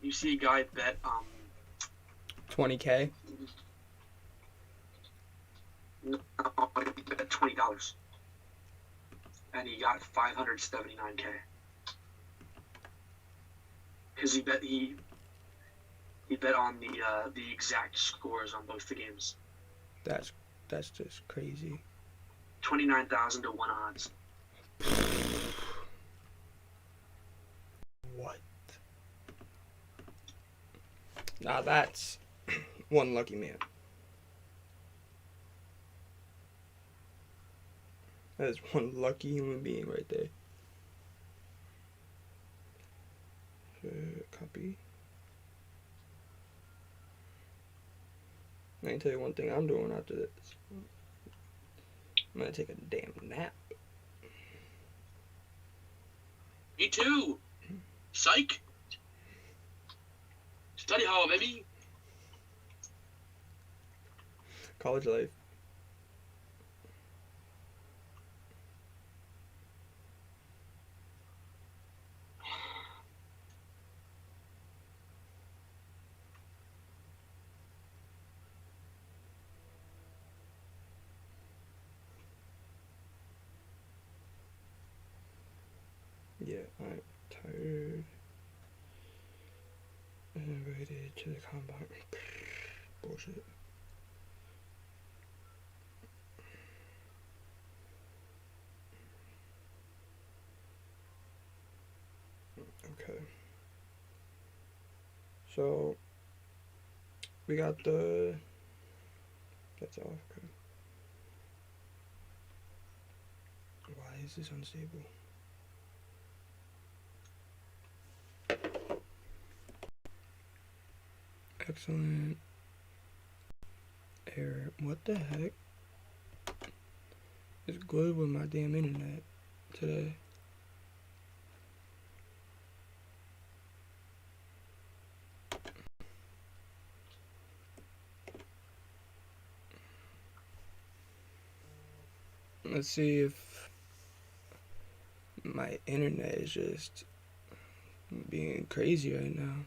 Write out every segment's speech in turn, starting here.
You see a guy bet $20K. No, he bet $20, and he got $579K because he bet on the exact scores on both the games. That's just crazy. 29,000 to 1 odds. What? Now that's one lucky man. That is one lucky human being right there. Copy. I can tell you one thing I'm doing after this. I'm gonna take a damn nap. Me too. Psych. Study hall, baby. College life. Yeah, I'm tired. Invited to the combine. Bullshit. Okay. So we got the. That's off. Okay. Why is this unstable? Excellent. Error. What the heck is good with my damn internet today? Let's see if my internet is just being crazy right now.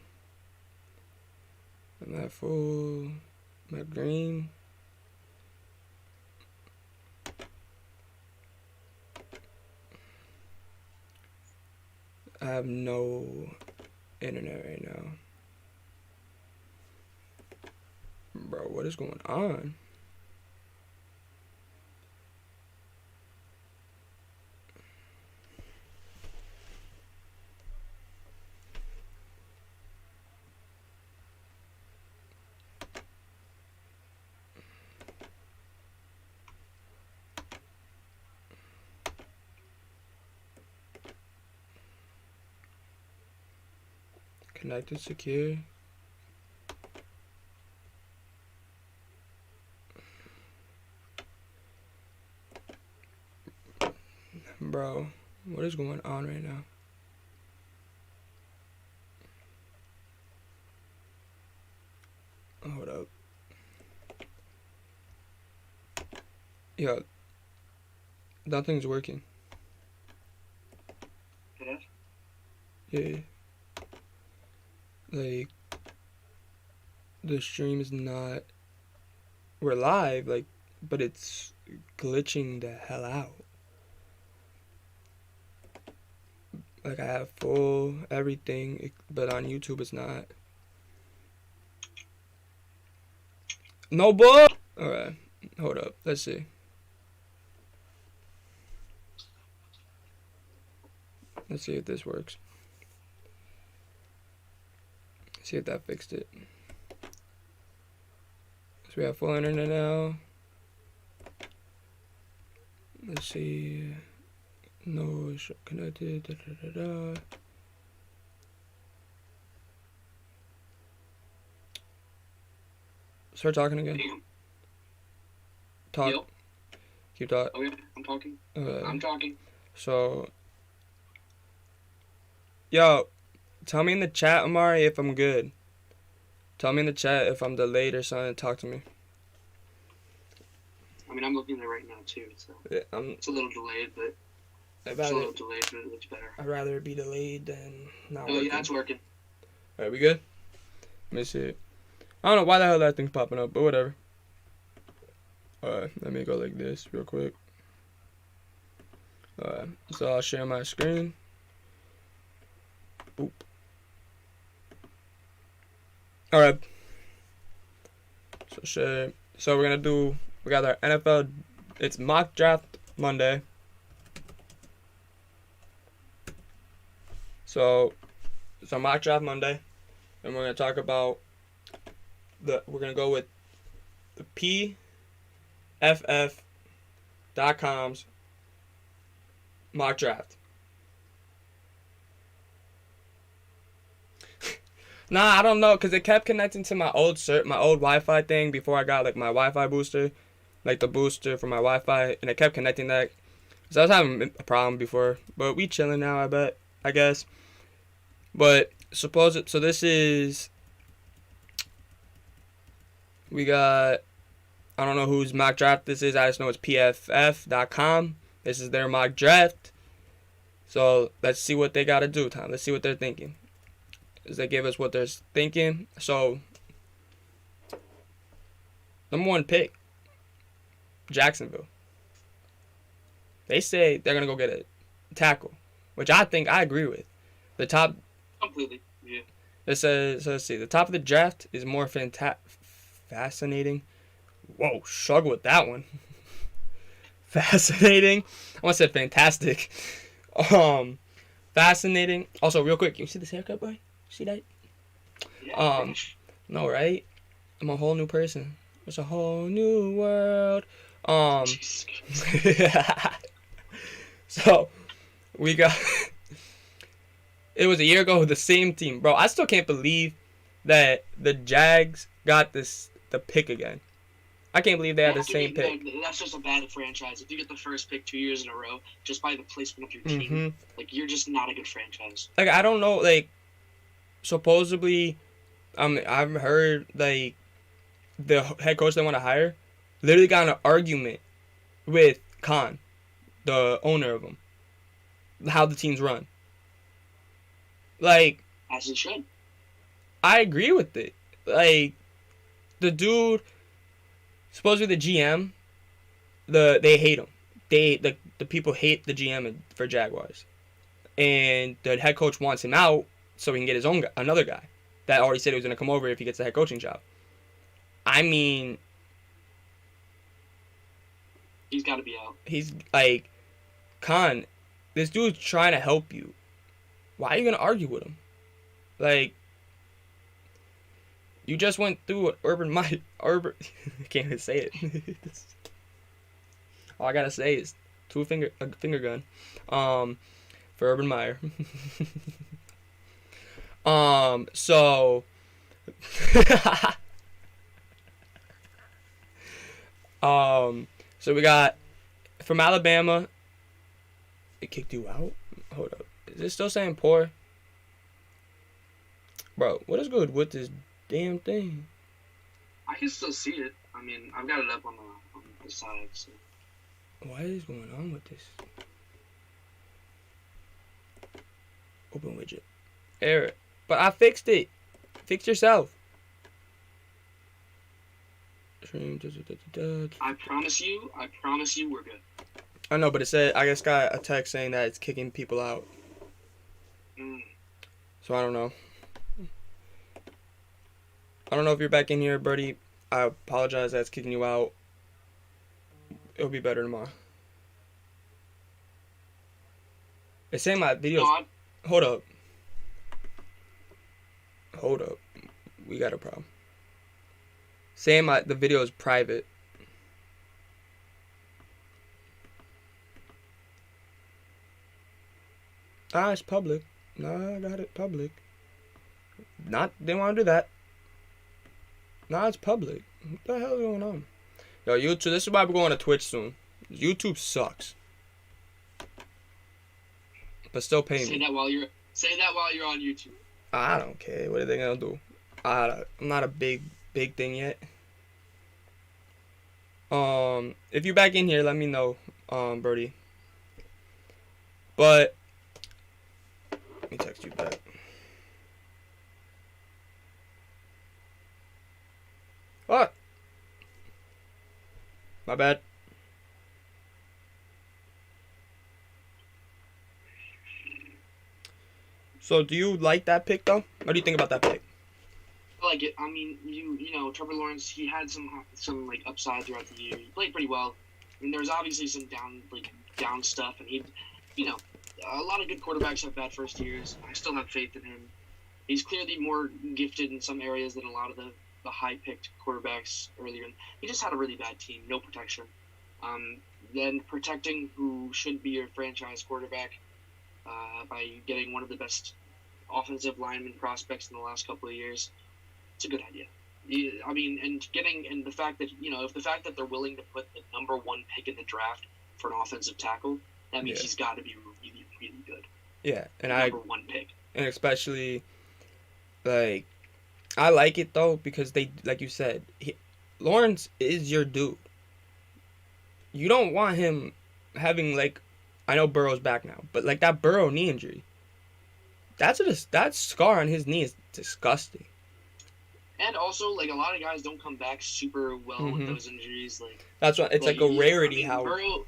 I'm at full, I'm at green. I have no internet right now. Bro, what is going on? Connected secure. Bro, what is going on right now? Hold up. Yo, nothing's working. It Yeah. is? Like, the stream is not. We're live, like, but it's glitching the hell out. Like, I have full everything, but on YouTube it's not. No bull! Alright, hold up. Let's see. Let's see if this works. See if that fixed it. So we have full internet now. Let's see. No, it's connected. Da, da, da, da. Start talking again. Talk. Yo. Keep talking. Okay, I'm talking. I'm talking. So, yo, tell me in the chat, Amari, if I'm good. Tell me in the chat if I'm delayed or something. Talk to me. I mean, I'm looking at it right now too. So Yeah, it's a little delayed, but I'd it's a little delayed, but it looks better. I'd rather it be delayed than not Oh working. yeah, it's working. All right, we good? Let me see it. I don't know why the hell that thing's popping up, but whatever. Alright, let me go like this real quick. Alright, so I'll share my screen. Oop. Alright. So share. So we got our NFL, it's mock draft Monday. So it's our mock draft Monday. And we're going to talk about we're going to go with the PFF.com's mock draft. Nah, I don't know, because it kept connecting to my old Wi-Fi thing before I got like my Wi-Fi booster, like the booster for my Wi-Fi, and it kept connecting that. So I was having a problem before, but we chilling now, I guess. But so this is, we got, I don't know whose mock draft this is. I just know it's PFF.com. This is their mock draft. So let's see what they got to do, Tom. Let's see what they're thinking. As they give us what they're thinking. So, number 1 pick, Jacksonville. They say they're going to go get a tackle, which I think I agree with. The top. Completely, yeah. It says, so let's see. The top of the draft is more fascinating. Whoa, struggle with that one. Fascinating. I want to say fantastic. Fascinating. Also, real quick, you see this haircut, boy? See that? Yeah, no, right? I'm a whole new person. It's a whole new world. So we got. It was a year ago with the same team, bro. I still can't believe that the Jags got the pick again. I can't believe they had the same pick. That's just a bad franchise. If you get the first pick 2 years in a row, just by the placement of your team, like you're just not a good franchise. Like I don't know, like supposedly, I've heard like the head coach they want to hire literally got in an argument with Khan, the owner of them, how the teams run. Like, as it should. I agree with it. Like, the dude, supposedly the GM, they hate him. The people hate the GM for Jaguars, and the head coach wants him out so he can get his own another guy that already said he was going to come over if he gets the head coaching job. I mean, he's got to be out. He's like, Khan, this dude's trying to help you. Why are you going to argue with him? Like, you just went through what Urban I can't even say it. All I got to say is a finger gun for Urban Meyer. So so we got from Alabama. It kicked you out? Hold up. Is it still saying poor? Bro, what is good with this damn thing? I can still see it. I mean, I've got it up on the side. So. What is going on with this? Open widget. Error. But I fixed it. Fix yourself. I promise you, we're good. I know, but it said, I just got a text saying that it's kicking people out. So I don't know. I don't know if you're back in here, Birdie. I apologize that's kicking you out. It'll be better tomorrow. It's saying my videos. Hold up. We got a problem. Saying the video is private. It's public. No, I got it public. Didn't want to do that. It's public. What the hell is going on? Yo, YouTube, this is why we're going to Twitch soon. YouTube sucks. But still pay me. Say that while you're on YouTube. I don't care. What are they gonna do? I'm not a big thing yet. If you're back in here, let me know, Brody. But let me text you back. What? My bad. So, do you like that pick, though? What do you think about that pick? I like it. I mean, Trevor Lawrence, he had some like upside throughout the year. He played pretty well. I mean, there was obviously some down stuff, and a lot of good quarterbacks have bad first years. I still have faith in him. He's clearly more gifted in some areas than a lot of the high-picked quarterbacks earlier. He just had a really bad team, no protection. Then protecting who should be your franchise quarterback by getting one of the best offensive lineman prospects in the last couple of years, it's a good idea. I mean, and the fact that if the fact that they're willing to put the number 1 pick in the draft for an offensive tackle, that means he's got to be really, really good. Yeah, and number 1 pick, and especially like I like it though because they, like you said, Lawrence is your dude. You don't want him having I know Burrow's back now, but that Burrow knee injury. That scar on his knee is disgusting. And also, a lot of guys don't come back super well with those injuries. That's what it's a rarity. I mean,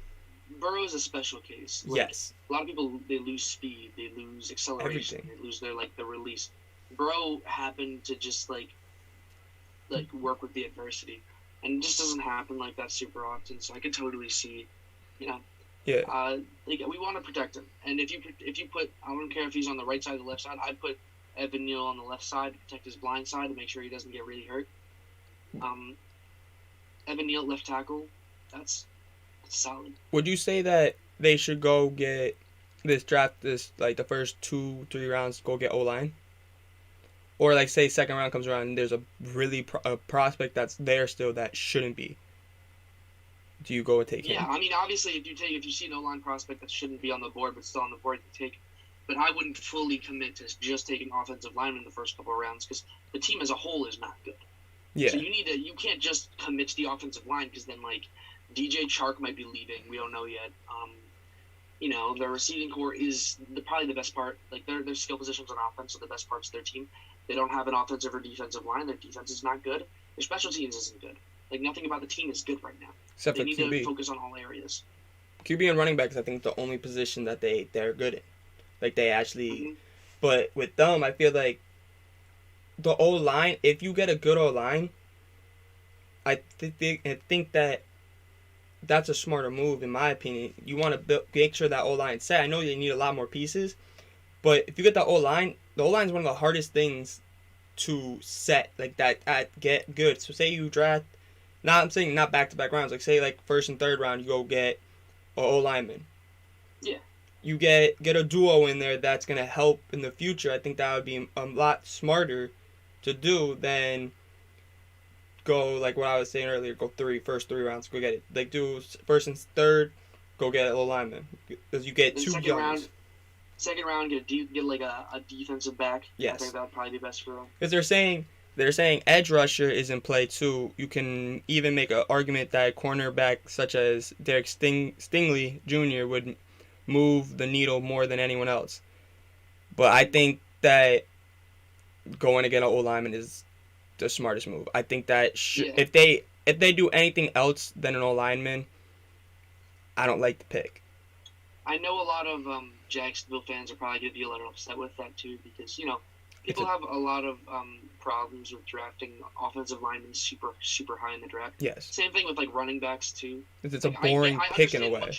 Burrow's a special case. Yes. A lot of people, they lose speed, they lose acceleration, everything. They lose their release. Burrow happened to just work with the adversity, and it just doesn't happen like that super often. So I could totally see, Yeah. We want to protect him, and if you put, I don't care if he's on the right side or the left side, I'd put Evan Neal on the left side to protect his blind side to make sure he doesn't get really hurt. Evan Neal left tackle, that's solid. Would you say that they should go get the first 2-3 rounds, go get O-line? Or say second round comes around and there's a really a prospect that's there still that shouldn't be. Do you go and take him? Yeah, I mean, obviously, if you see an O-line prospect that shouldn't be on the board but still on the board, to take. But I wouldn't fully commit to just taking offensive linemen in the first couple of rounds because the team as a whole is not good. Yeah. So you can't just commit to the offensive line because then DJ Chark might be leaving. We don't know yet. The receiving core is probably the best part. Their skill positions on offense are the best parts of their team. They don't have an offensive or defensive line. Their defense is not good. Their special teams isn't good. Nothing about the team is good right now. Except they for need QB. to focus on all areas. QB and running backs, I think, the only position that they're good in. They actually, but with them, I feel like the O-line, if you get a good O-line, I think that's a smarter move, in my opinion. You want to make sure that O-line's set. I know they need a lot more pieces, but if you get the O-line is one of the hardest things to set, get good. So say you draft, I'm saying not back-to-back rounds, say first and third round, you go get an O-lineman. Yeah. You get a duo in there that's going to help in the future. I think that would be a lot smarter to do than go, what I was saying earlier, go first 3 rounds, go get it. Do first and third, go get an O-lineman. Because you get two youngs. Second round, get a defensive back. Yes. I think that would probably be best for them. Because they're saying edge rusher is in play too. You can even make an argument that cornerback such as Derek Stingley Jr. would move the needle more than anyone else. But I think that going to get an O-lineman is the smartest move. I think that if they do anything else than an O-lineman, I don't like the pick. I know a lot of Jacksonville fans are probably going to be a little upset with that too because, people have a lot of problems with drafting offensive linemen super, super high in the draft. Yes. Same thing with running backs too. It's a boring pick in a way.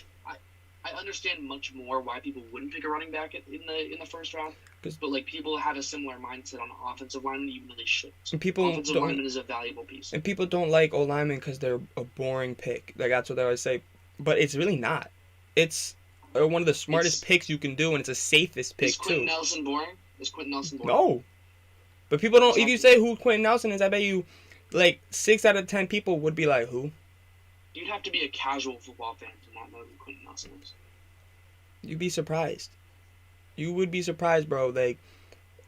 I understand much more why people wouldn't pick a running back in the first round, but people have a similar mindset on the offensive lineman. You really shouldn't. Offensive lineman is a valuable piece. And people don't like O linemen because they're a boring pick. That's what they always say, but it's really not. It's one of the smartest picks you can do, and it's the safest pick too. Is Quentin Nelson boring? No, but people don't. Exactly. If you say who Quentin Nelson is, I bet you 6 out of 10 people would be like, who? You'd have to be a casual football fan to not know who Quentin Nelson is. You'd be surprised. You would be surprised, bro.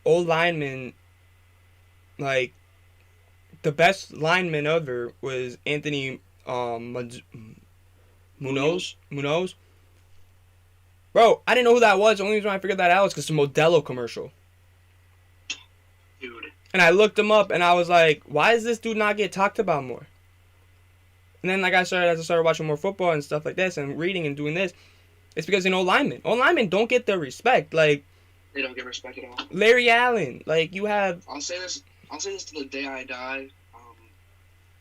Old linemen, the best lineman ever was Anthony Munoz. Bro, I didn't know who that was. The only reason I figured that out was because it's a Modelo commercial. Dude. And I looked him up, and I was like, why does this dude not get talked about more? And then, as I started watching more football and stuff like this, and reading and doing this, it's because, linemen don't get the respect. Like, they don't get respect at all. Larry Allen, like, you have... I'll say this to the day I die.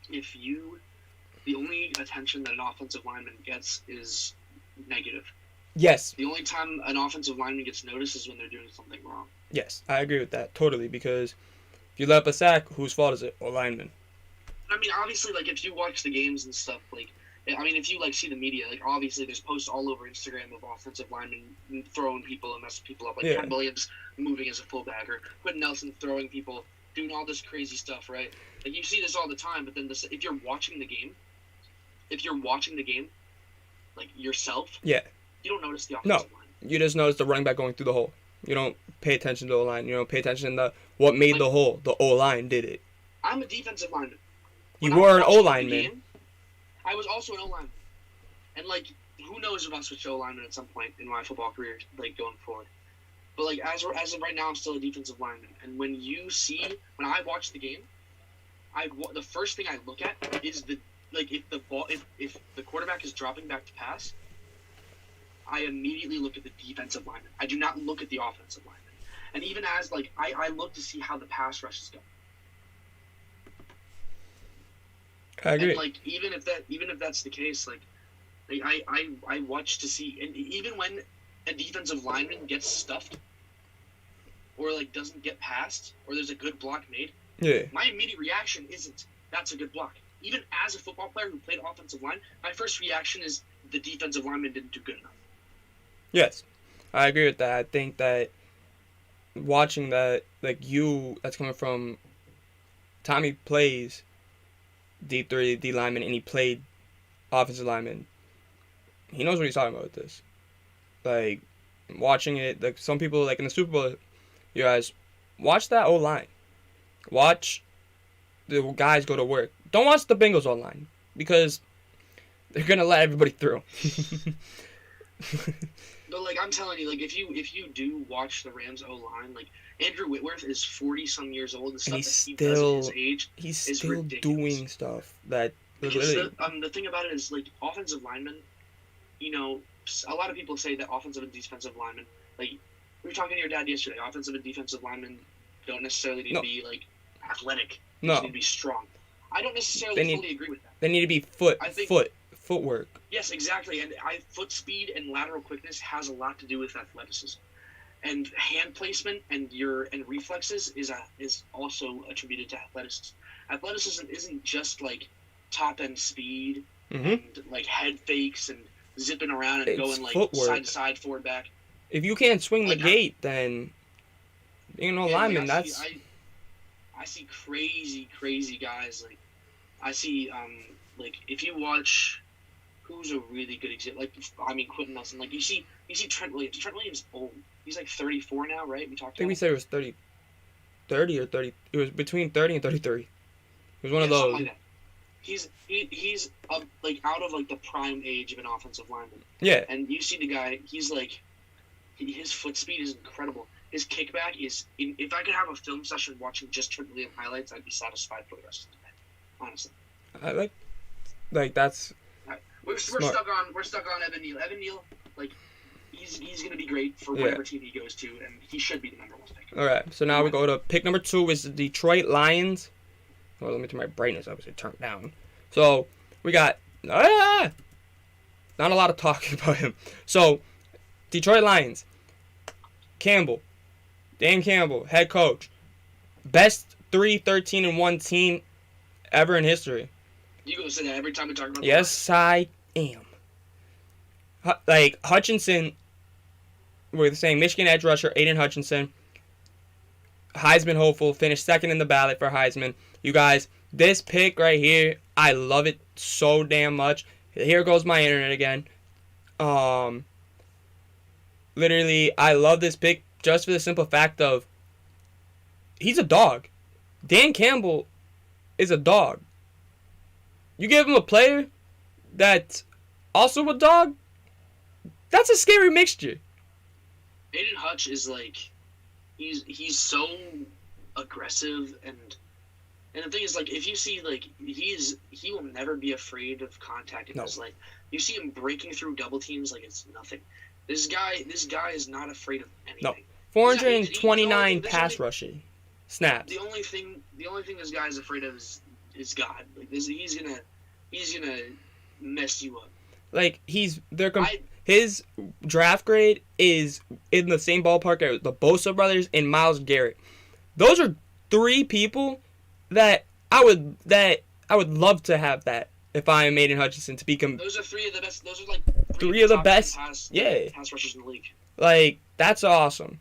The only attention that an offensive lineman gets is negative. Yes. The only time an offensive lineman gets noticed is when they're doing something wrong. Yes, I agree with that totally, because if you let up a sack, whose fault is it? Lineman. I mean, obviously, like, if you watch the games and stuff, like, I mean, if you, like, see the media, like, obviously there's posts all over Instagram of offensive linemen throwing people and messing people up, like Trent Williams moving as a fullback, or Quentin Nelson throwing people, doing all this crazy stuff, right? Like, you see this all the time, but then if you're watching the game, like, yourself, you don't notice the offensive line. You just notice the running back going through the hole. You don't pay attention to the O-line. You don't pay attention to what made the hole. The O-line did it. I'm a defensive lineman. You were an O-lineman. I was also an O-lineman. And, like, who knows if I'll switch to O-lineman at some point in my football career, like, going forward. But, like, as of right now, I'm still a defensive lineman. And when I watch the game, the first thing I look at is if the quarterback is dropping back to pass, I immediately look at the defensive lineman. I do not look at the offensive lineman. And even as, like, I look to see how the pass rush is going. I agree. And, like, even if that's the case, like I watch to see, and even when a defensive lineman gets stuffed or, like, doesn't get past, or there's a good block made, my immediate reaction isn't that's a good block. Even as a football player who played offensive line, my first reaction is the defensive lineman didn't do good enough. Yes, I agree with that. I think that watching that, like, that's coming from Tommy plays D3, D lineman, and he played offensive lineman. He knows what he's talking about with this. Like, watching it, like, some people, like, in the Super Bowl, you guys, watch that O-line. Watch the guys go to work. Don't watch the Bengals O-line, because they're going to let everybody through. But, like, I'm telling you, like, if you do watch the Rams O-line, like, Andrew Whitworth is 40-some years old, and stuff that he does at his age is still ridiculous. Doing stuff that... The thing about it is, like, offensive linemen, a lot of people say that offensive and defensive linemen, like, we were talking to your dad yesterday, offensive and defensive linemen don't necessarily need to be, like, athletic. They just need to be strong. I don't necessarily fully agree with that. They need to be footwork. Yes, exactly. And foot speed and lateral quickness has a lot to do with athleticism. And hand placement and reflexes is also attributed to athleticism. Athleticism isn't just, like, top end speed and, like, head fakes and zipping around and going, like, footwork. Side to side, forward back. If you can't swing the gate, then lineman. Like, I see crazy guys. Like, I see like, if you watch, who's a really good example? Like, I mean, Quentin Nelson. Like, you see Trent Williams. Trent Williams is old. He's like 34 now, right? We talked. I think we said it was 30 or 30. It was between 30 and 33. It was one of those. Like that. He's like, out of, like, the prime age of an offensive lineman. Yeah. And you see the guy. He's like, his foot speed is incredible. His kickback is. If I could have a film session watching just Trent Williams highlights, I'd be satisfied for the rest of the day. Honestly. I like that's. Right. We're stuck on Evan Neal. Evan Neal, like, he's gonna be great for whatever team he goes to, and he should be the number 1 pick. All right, so now we go to pick number 2 is the Detroit Lions. Well, let me turn my brightness up. It turned down. So we got not a lot of talking about him. So Detroit Lions. Dan Campbell, head coach, best 13-1 team ever in history. You gonna say that every time we talk about that? Yes, I am. Like, Hutchinson, we're saying Michigan edge rusher Aiden Hutchinson, Heisman hopeful, finished second in the ballot for Heisman. You guys, this pick right here, I love it so damn much. Here goes my internet again. Literally, I love this pick just for the simple fact of he's a dog. Dan Campbell is a dog. You give him a player, that's also a dog, that's a scary mixture. Aiden Hutch is like, he's so aggressive, and the thing is, like, if you see, like, he will never be afraid of contact in his life. You see him breaking through double teams like it's nothing. This guy is not afraid of anything. No, 429 pass rushing snaps. The only thing this guy is afraid of is God. Like, he's gonna mess you up. Like, his draft grade is in the same ballpark as the Bosa brothers and Myles Garrett. Those are 3 people that I would love to have that if I am Aiden Hutchinson to become. Those are 3 of the best. Those are like 3 of the best. Pass rushers in the league. Like, that's awesome.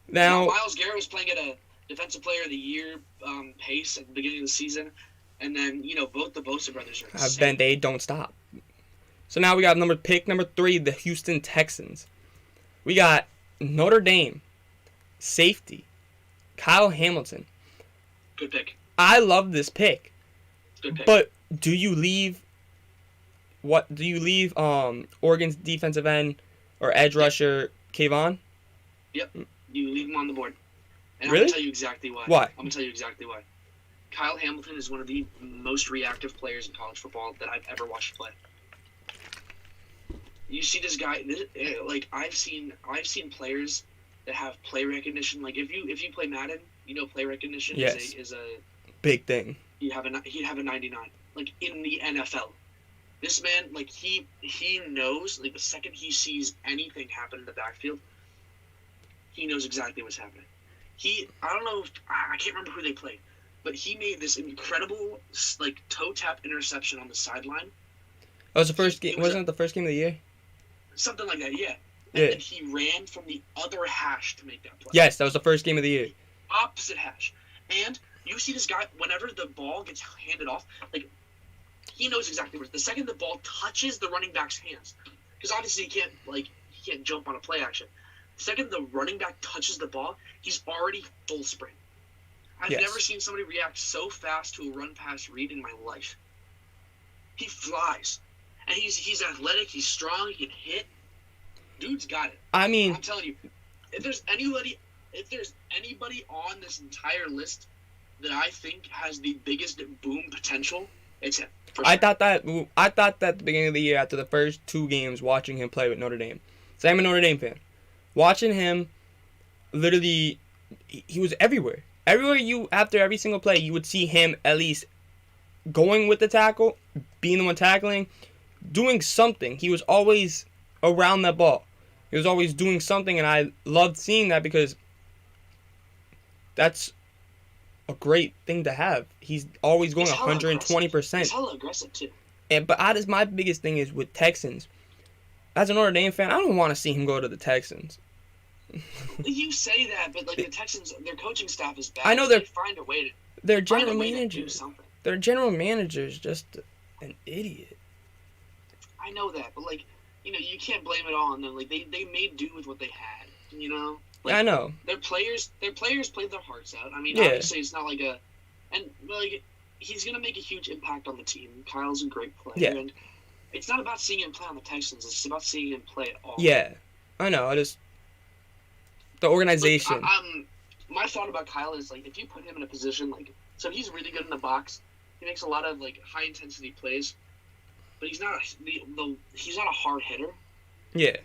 Now Myles Garrett was playing at a Defensive Player of the Year pace at the beginning of the season, and then both the Bosa brothers are insane. They don't stop. So now we got pick number 3, the Houston Texans. We got Notre Dame safety Kyle Hamilton. Good pick. I love this pick. Good pick. But do you leave Oregon's defensive end or edge rusher Kayvon? Yep. You leave him on the board. And Really? I'm going to tell you exactly why. Why? I'm going to tell you exactly why. Kyle Hamilton is one of the most reactive players in college football that I've ever watched play. You see this guy, I've seen players that have play recognition. Like, if you play Madden, play recognition is a big thing. He'd have a 99. Like, in the NFL. This man, like, he knows, like, the second he sees anything happen in the backfield, he knows exactly what's happening. I can't remember who they played, but he made this incredible, like, toe tap interception on the sideline. That was the first game. Wasn't it the first game of the year? Something like that, yeah. And then he ran from the other hash to make that play. Yes, that was the first game of the year. Opposite hash. And you see this guy, whenever the ball gets handed off, like, he knows exactly where. The second the ball touches the running back's hands, because obviously he can't jump on a play action. The second the running back touches the ball, he's already full sprint. I've never seen somebody react so fast to a run pass read in my life. He flies. And he's athletic, he's strong, he can hit. Dude's got it. I mean, I'm telling you, if there's anybody on this entire list that I think has the biggest boom potential, it's him. Sure. I thought that at the beginning of the year after the first 2 games watching him play with Notre Dame. So I'm a Notre Dame fan. Watching him, literally, he was everywhere. After every single play, you would see him at least going with the tackle, being the one tackling, doing something. He was always around that ball. He was always doing something, and I loved seeing that because that's a great thing to have. He's always going 120%. He's hella aggressive too. But my biggest thing is with Texans. As a Notre Dame fan, I don't want to see him go to the Texans. You say that, but like the Texans, their coaching staff is bad. I know they find a way to. Their general manager. Their general manager is just an idiot. I know that, but like, you can't blame it all on them. Like they made do with what they had. Like, I know. Their players played their hearts out. I mean, obviously it's not like he's gonna make a huge impact on the team. Kyle's a great player, and it's not about seeing him play on the Texans. It's about seeing him play at all. Yeah, I know. The organization. My thought about Kyle is like if you put him in a position so he's really good in the box. He makes a lot of like high intensity plays, but he's not a hard hitter. Yeah.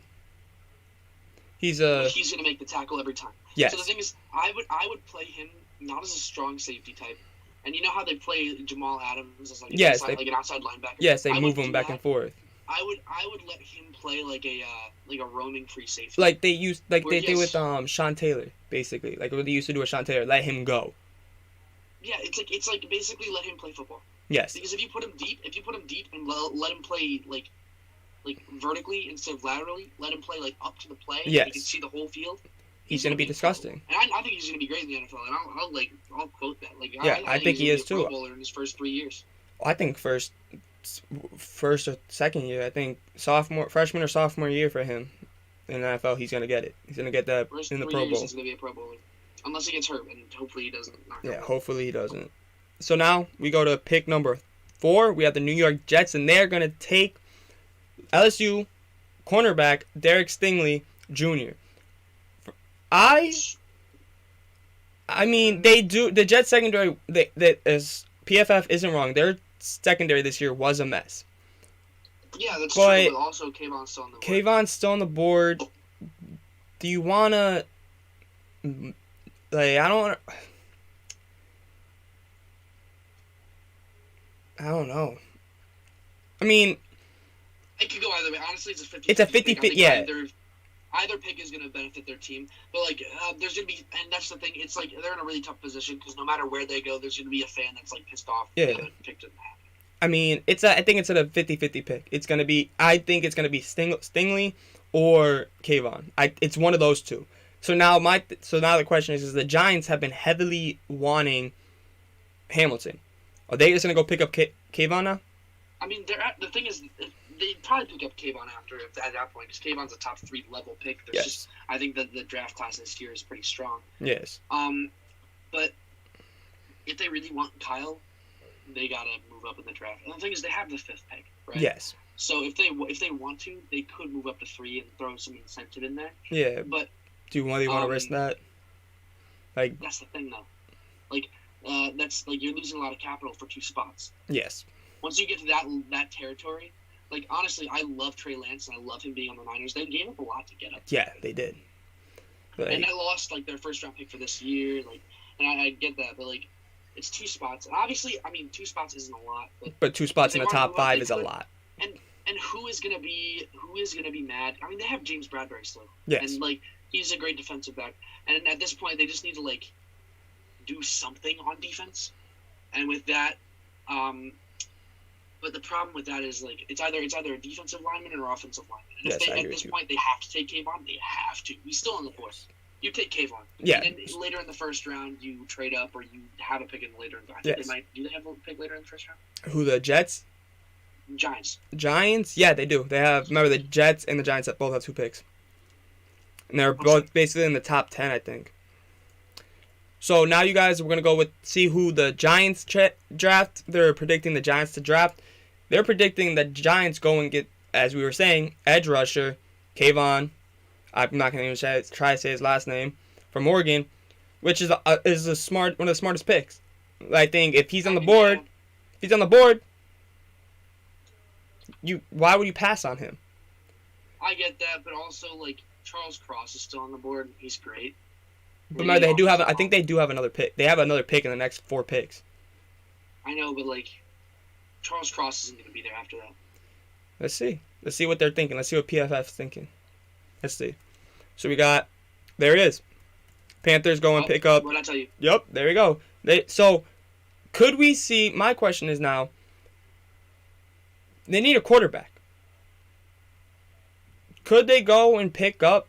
He's gonna make the tackle every time. Yes. So the thing is, I would play him not as a strong safety type, and you know how they play Jamal Adams as like an outside linebacker. Yes, they move him back and forth. I would let him play like a roaming free safety. Like they did with Sean Taylor, basically. Like what they used to do with Sean Taylor, let him go. Yeah, it's like basically let him play football. Yes. Because if you put him deep and let him play like vertically instead of laterally, let him play like up to the play. Yes. You can see the whole field. He's gonna be disgusting. And I think he's gonna be great in the NFL. And I'll quote that. Like I think he is too. Pro Bowler in his first 3 years. I think first or second year. I think freshman or sophomore year for him in the NFL. He's gonna get it. He's gonna get that first in the 3 Pro years, Bowl. He's gonna be a Pro Bowler, unless he gets hurt, and hopefully he doesn't. Hopefully he doesn't. So now we go to pick number 4, we have the New York Jets, and they're going to take LSU cornerback Derek Stingley Jr. I mean, they do the Jets secondary. As PFF isn't wrong, their secondary this year was a mess. Yeah, that's true. But also, Kayvon's still on the board. Kayvon's still on the board. Do you wanna I don't know. I mean, it could go either way. Honestly, it's a 50-50. It's a 50-50. Yeah. Either pick is going to benefit their team, but there's going to be, and that's the thing. It's like they're in a really tough position because no matter where they go, there's going to be a fan that's like pissed off. Yeah. That pick didn't happen. I mean, I think it's a 50-50 pick. I think it's gonna be Stingley or Kayvon. It's one of those two. So now the question is the Giants have been heavily wanting Hamilton. Are they just gonna go pick up Kayvon now? I mean, the thing is, they'd probably pick up Kayvon at that point because Kayvon's a top 3 level pick. Yes. I think that the draft class this year is pretty strong. Yes. But if they really want Kyle, they gotta move up in the draft. And the thing is, they have the 5th pick, right? Yes. So if they want to, they could move up to 3 and throw some incentive in there. Yeah. But do you really want to risk that? That's the thing, though. That's you're losing a lot of capital for 2 spots. Yes. Once you get to that territory, honestly, I love Trey Lance and I love him being on the Niners. They gave up a lot to get up. Yeah, they did. And they lost their 1st round pick for this year. And I get that, but it's 2 spots. And obviously, I mean, 2 spots isn't a lot. But 2 spots in the top 5 is a lot. And who is gonna be mad? I mean, they have James Bradbury still. Yes. And he's a great defensive back. And at this point, they just need to do something on defense. And with that, but the problem with that is it's either a defensive lineman or offensive lineman. And yes, at this point they have to take Kayvon, they have to. He's still on the board. You take Kayvon. Yeah. And then later in the 1st round, you trade up or you have a pick in later. I think yes. they might. Do they have a pick later in the 1st round? Who, the Jets? Giants? Yeah, they do. They have. Remember, the Jets and the Giants both have 2 picks, and they're both basically in the top 10, I think. So now you guys, we're gonna go see who the Giants draft. They're predicting the Giants to draft. They're predicting the Giants go and get, as we were saying, edge rusher Kayvon. I'm not gonna even try to say his last name, from Oregon, which is one of the smartest picks. I think if he's on the board, why would you pass on him? I get that, but also Charles Cross is still on the board. He's great. But no, they do have. I think they do have another pick. They have another pick in the next 4 picks. I know, but Charles Cross isn't going to be there after that. Let's see. Let's see what they're thinking. Let's see what PFF's thinking. Let's see. So we got. There it is. Panthers go and pick up. What did I tell you? Yep. There we go. So, could we see? My question is now. They need a quarterback. Could they go and pick up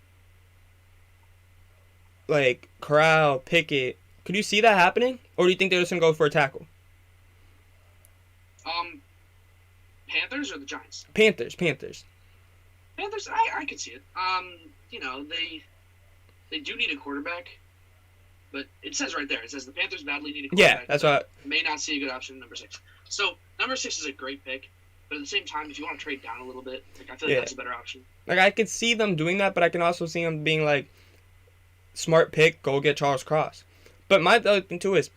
Corral, Pickett? Could you see that happening? Or do you think they're just going to go for a tackle? Panthers or the Giants? Panthers. Panthers, I could see it. They do need a quarterback. But it says right there, it says the Panthers badly need a quarterback. Yeah, that's what may not see a good option in number 6. So, number 6 is a great pick. But at the same time, if you want to trade down a little bit, I feel like that's a better option. I could see them doing that, but I can also see them being smart pick, go get Charles Cross. But my other thing too is,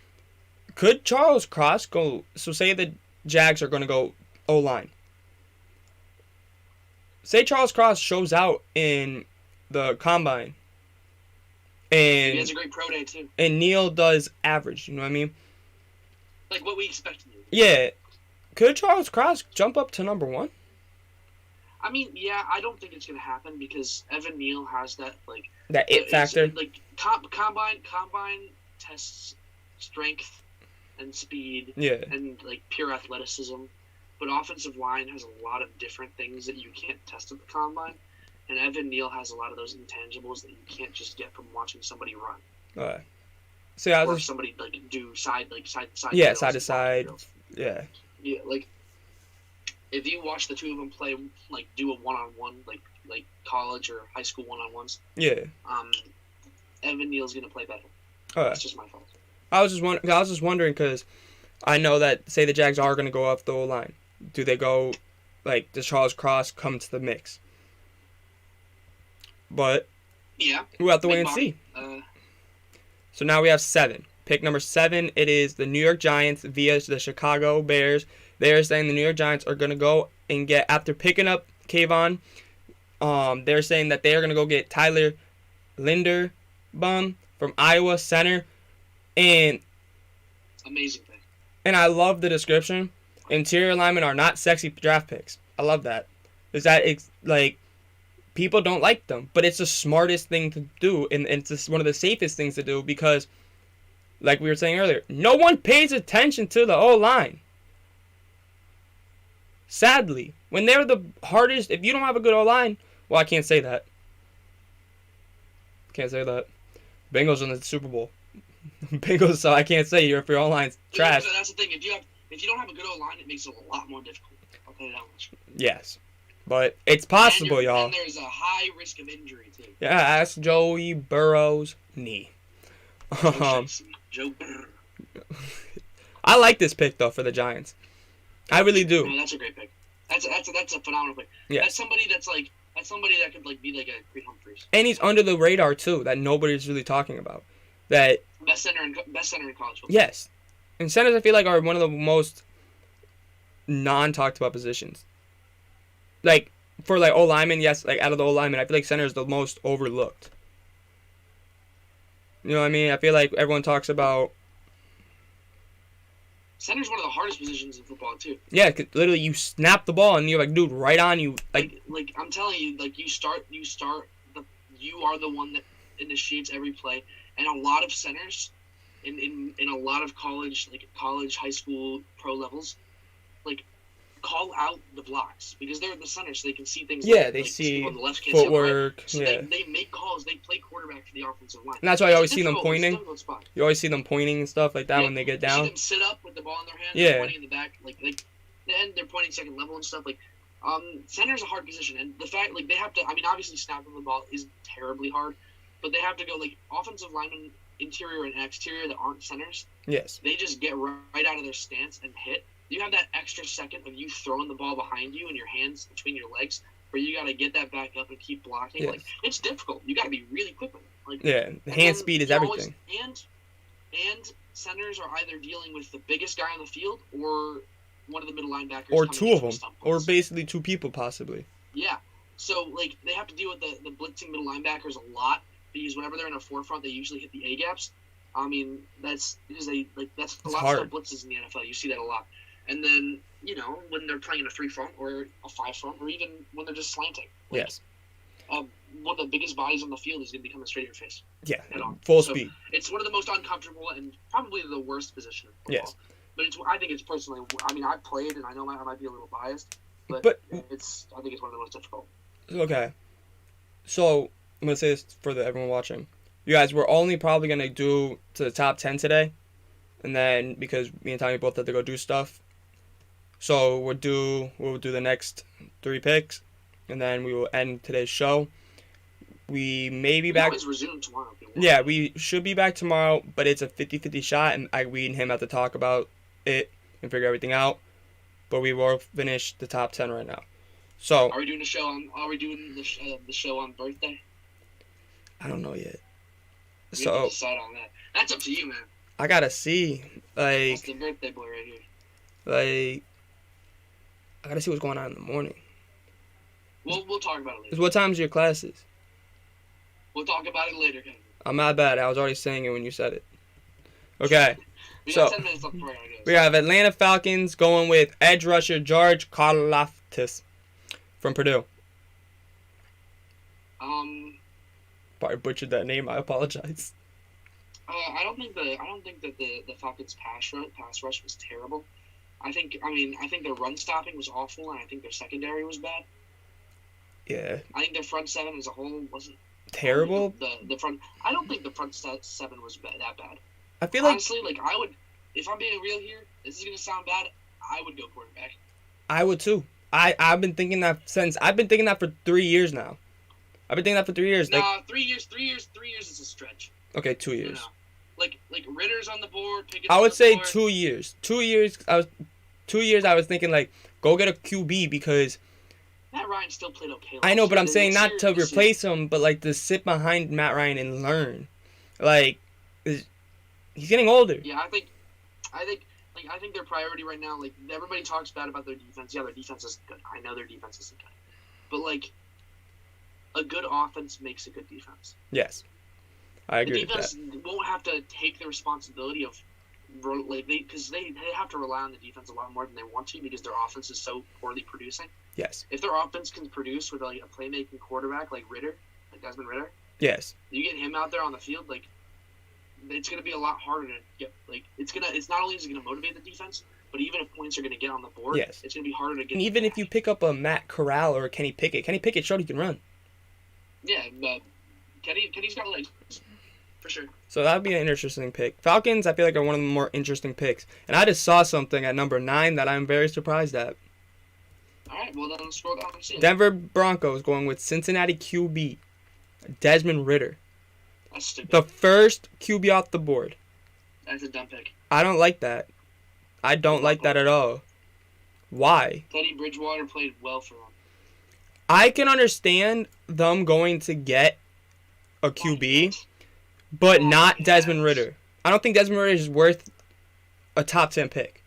could Charles Cross go? So say the Jags are going to go O-line. Say Charles Cross shows out in the combine, and he has a great pro day too. And Neal does average. You know what I mean? What we expected. Yeah. Could Charles Cross jump up to number 1? I mean, yeah, I don't think it's going to happen because Evan Neal has that that it factor. Combine tests strength and speed. Yeah. And pure athleticism, but offensive line has a lot of different things that you can't test at the combine, and Evan Neal has a lot of those intangibles that you can't just get from watching somebody run. All right. So or somebody do side to side. Yeah, side to side. Yeah. Yeah, if you watch the 2 of them play, do a one-on-one, like college or high school one-on-ones. Yeah. Evan Neal's gonna play better. All right. That's just my fault. I was just wondering because I know that, say the Jags are going to go off the O-line. Do they go, like, does Charles Cross come to the mix? But Yeah. we'll have to wait and body. see. So now we have 7. Pick number 7, it is the New York Giants via the Chicago Bears. They're saying the New York Giants are going to go and get, after picking up Kayvon, they're saying that they are going to go get Tyler Linderbaum from Iowa center. And amazing thing. And I love the description. Interior linemen are not sexy draft picks. I love that. Is that it's like people don't like them, but it's the smartest thing to do, and it's just one of the safest things to do because, like we were saying earlier, no one pays attention to the O-line. Sadly, when they're the hardest, if you don't have a good O-line, well, I can't say that. Can't say that. Bengals in the Super Bowl. Bengals, so I can't say if your O-line's trash. So that's the thing. If you don't have a good O-line, it makes it a lot more difficult. I'll tell you that much. Yes. But it's possible, y'all. And there's a high risk of injury, too. Yeah, ask Joey Burrow's knee. Joe Burrow. I like this pick, though, for the Giants. I really do. Yeah, that's a great pick. That's a phenomenal pick. Yeah. That's somebody that could like be like a Creed Humphreys. And he's under the radar, too, that nobody's really talking about. That best center in college football. Yes. And centers, I feel like, are one of the most non-talked about positions. Like, for, like, O-linemen, yes, like, out of the O-linemen, I feel like center is the most overlooked. You know what I mean? I feel like everyone talks about... Center's one of the hardest positions in football, too. Yeah, 'cause literally, you snap the ball, and you're like, dude, right on you. Like I'm telling you, like, you are the one that initiates every play. And a lot of centers, in a lot of college, high school, pro levels, like, call out the blocks because they're the center, so they can see things. Yeah, they see on the left, footwork. So yeah, they make calls. They play quarterback for the offensive line. And that's why you always see them pointing. Spot. You always see them pointing and stuff like that when they get down. You see them sit up with the ball in their hand. Yeah. They're pointing in the back, and they're pointing second level and stuff. Like, center's a hard position, and the fact they have to. I mean, obviously snapping the ball is terribly hard, but they have to go offensive linemen, interior and exterior that aren't centers. Yes. They just get right out of their stance and hit. You have that extra second of you throwing the ball behind you and your hands between your legs, where you got to get that back up and keep blocking. Yes. It's difficult. You got to be really quick with it. Yeah, the hand speed is everything. And centers are either dealing with the biggest guy on the field or one of the middle linebackers, or two of them, or basically two people possibly. Yeah. So they have to deal with the blitzing middle linebackers a lot because whenever they're in a forefront, they usually hit the A gaps. I mean, that's because that's a lot of blitzes in the NFL. You see that a lot. And then, when they're playing in a 3-front or a 5-front or even when they're just slanting. Yes. One of the biggest bodies on the field is going to be coming straight at your face. Yeah, full speed. It's one of the most uncomfortable and probably the worst position in football. Yes. But I think it's personally, I've played and I know I might be a little biased, but I think it's one of the most difficult. Okay. So, I'm going to say this for everyone watching. You guys, we're only probably going to do to the top 10 today. And then, because me and Tommy both have to go do stuff. So, we'll do the next 3 picks. And then we will end today's show. We may be back. Always resume tomorrow. Yeah, we should be back tomorrow, but it's a 50-50 shot, and we and him have to talk about it and figure everything out. But we will finish the top 10 right now. So, are we doing the show the show on birthday? I don't know yet. We have to decide on that. That's up to you, man. I gotta see. That's the birthday boy right I here. gotta see what's going on in the morning. We'll talk about it later. What time's your classes? We'll talk about it later, Kevin. I'm not bad. I was already saying it when you said it. Okay. We got 10 minutes left before I go. We have Atlanta Falcons going with edge rusher George Karlaftis from Purdue. Probably butchered that name. I apologize. I don't think that the Falcons pass rush was terrible. I think their run stopping was awful, and I think their secondary was bad. Yeah. I think their front seven as a whole wasn't terrible. The front. I don't think the front seven was that bad. I feel honestly, I would, if I'm being real here, this is gonna sound bad. I would go quarterback. I would too. I've been thinking that for 3 years now. I've been thinking that for 3 years. Nah, 3 years. 3 years is a stretch. Okay, 2 years. like Ritter's on the board. Pickett's I on would the say board. 2 years. 2 years. I was thinking like go get a QB because Matt Ryan still played okay. I know, but I'm This saying not year- to this replace him, but like to sit behind Matt Ryan and learn. Like he's getting older. Yeah, I think their priority right now, like everybody talks bad about their defense. Yeah, their defense isn't good. I know their defense isn't good, but like a good offense makes a good defense. Yes, I agree The defense with that. won't have to take the responsibility of like because they have to rely on the defense a lot more than they want to because their offense is so poorly producing. Yes. If their offense can produce with like a playmaking quarterback like Ritter, like Desmond Ritter, Yes. you get him out there on the field, like it's going to be a lot harder to get. Like it's not only is it going to motivate the defense, but even if points are going to get on the board, Yes. it's going to be harder to get. And even if you pick up a Matt Corral or a Kenny Pickett showed he can run. Yeah, Kenny's got legs for sure. So that would be an interesting pick. Falcons, I feel like, are one of the more interesting picks. And I just saw something at number 9 that I'm very surprised at. All right, well then let's scroll down and see. Denver Broncos going with Cincinnati QB Desmond Ritter. That's stupid. The first QB off the board. That's a dumb pick. I don't like that. I don't like that at all. Why? Teddy Bridgewater played well for them. I can understand them going to get a QB, but not Desmond Ritter. I don't think Desmond Ritter is worth a top 10 pick.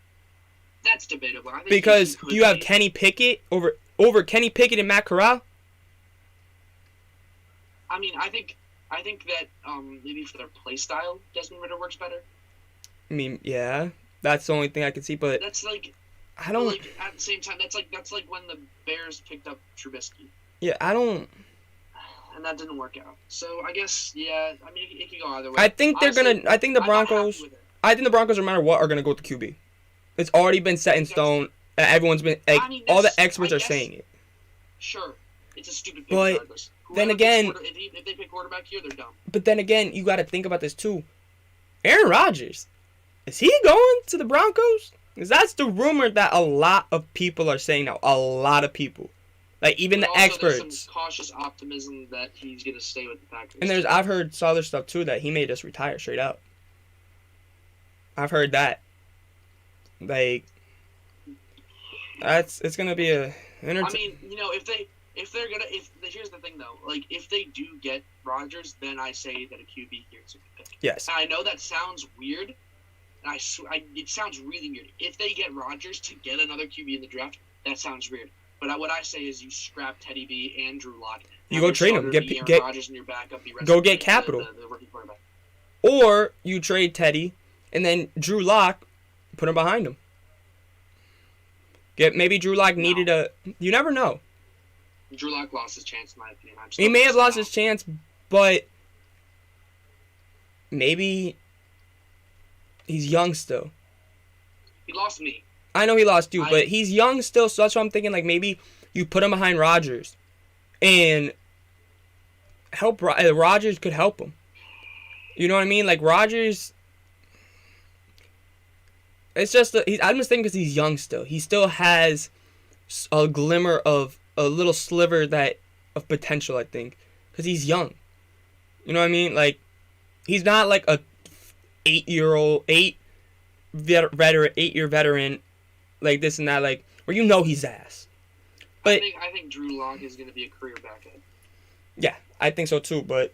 That's debatable. I think Because he could you have be. Kenny Pickett over Kenny Pickett and Matt Corral. I mean, I think that maybe for their play style, Desmond Ritter works better. I mean, yeah, that's the only thing I can see, but That's like I don't. like at the same time. That's like when the Bears picked up Trubisky, Yeah, I don't. and that didn't work out. So I guess yeah. I mean, it could go either way. I think they're Honestly, gonna. I think the I'm not happy Broncos. with it. I think the Broncos, no matter what, are gonna go with the QB. It's already been set in stone. Everyone's been like I mean, all the that's- experts I are guess- saying it. Sure, it's a stupid pick But regardless. then Whoever again- picks if they pick quarterback here, they're dumb. But then again, you got to think about this too. Aaron Rodgers, is he going to the Broncos? Because that's the rumor that a lot of people are saying now. A lot of people, like even But the also, there's experts. some cautious optimism that he's gonna stay with the Packers. And I've heard some other stuff too that he may just retire straight out. I've heard that. Like, it's gonna be a. I mean, you know, if here's the thing though, like if they do get Rodgers, then I say that a QB here is a good pick. Yes. And I know that sounds weird, and it sounds really weird. If they get Rodgers to get another QB in the draft, that sounds weird. But what I say is you scrap Teddy B and Drew Lock. You go trade them. Get Rodgers in your backup. go get capital. The rookie quarterback. Or you trade Teddy, and then Drew Lock, put him behind him. Maybe Drew Lock needed a. You never know. Drew Lock lost his chance, in my opinion. He may have lost his chance, but maybe he's young still. He lost me. I know he lost you, but he's young still, so that's what I'm thinking. Like maybe you put him behind Rodgers, and help Rodgers could help him. You know what I mean? Like Rodgers. It's just I'm just thinking because he's young still. He still has a glimmer of a little sliver of potential. I think because he's young. You know what I mean? Like he's not like a 8-year veteran, like this and that, like where you know he's ass. But I think Drew Lock is going to be a career backup. Yeah, I think so too. But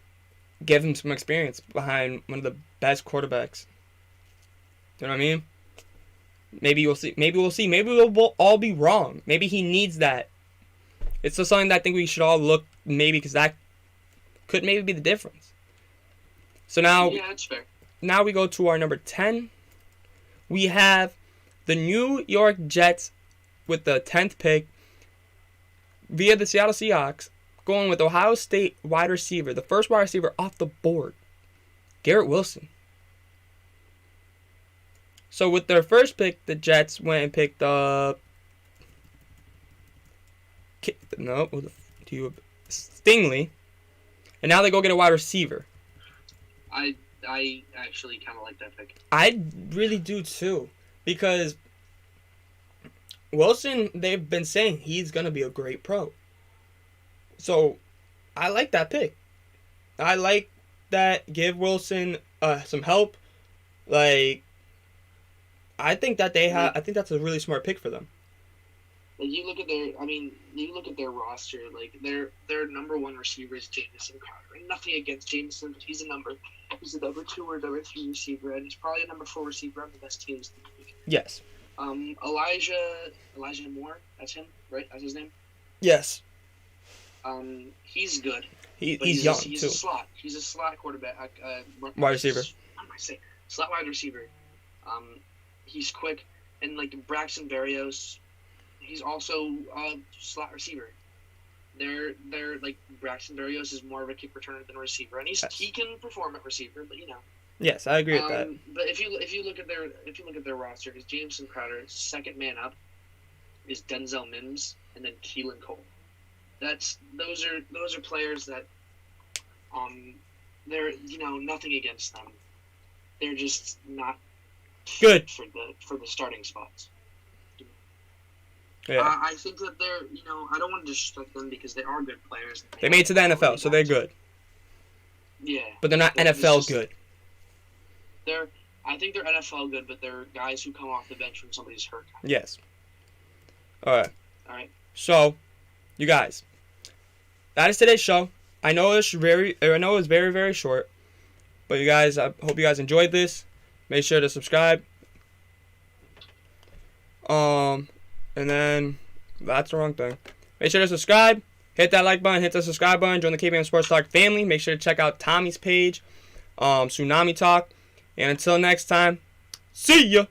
give him some experience behind one of the best quarterbacks. You know what I mean? Maybe we'll see. Maybe we'll all be wrong. Maybe he needs that. It's just something that I think we should all look maybe because that could maybe be the difference. So now, Yeah, that's fair. now we go to our number 10. We have the New York Jets with the 10th pick via the Seattle Seahawks going with Ohio State wide receiver, the first wide receiver off the board, Garrett Wilson. So with their first pick, the Jets went and picked up Stingley, and now they go get a wide receiver. I actually kind of like that pick. I really do too, because Wilson, they've been saying he's going to be a great pro. So I like that pick. I like that. Give Wilson some help Like, I think that they have. Like, I think that's a really smart pick for them. you look at their roster. Like their number one receiver is Jamison Crowder. And nothing against Jamison, but he's a number 2 or number 3 receiver, and he's probably a number 4 receiver on the best teams in the league. Yes. Elijah Moore. That's him, right? That's his name. Yes. He's good. He's young he's too. He's a slot quarterback. Wide receiver. What am I saying? Slot wide receiver. He's quick, and like Braxton Berrios, he's also a slot receiver. They're like Braxton Berrios is more of a kick returner than a receiver, and he can perform at receiver, but Yes, I agree with that. But if you look at their roster, is Jameson Crowder, second man up is Denzel Mims, and then Keelan Cole. Those are players that they're nothing against them. They're just not good for the starting spots. Yeah. I think that they're I don't want to disrespect them because they are good players. They made it to the NFL, so they're good. Yeah. But they're not NFL good. I think they're NFL good, but they're guys who come off the bench when somebody's hurt. Yes. All right. So, you guys, that is today's show. I know it's very, very short, but you guys, I hope you guys enjoyed this. Make sure to subscribe. And then that's the wrong thing. Make sure to subscribe. Hit that like button. Hit the subscribe button. Join the KBM Sports Talk family. Make sure to check out Tommy's page, Tsunami Talk. And until next time, see ya.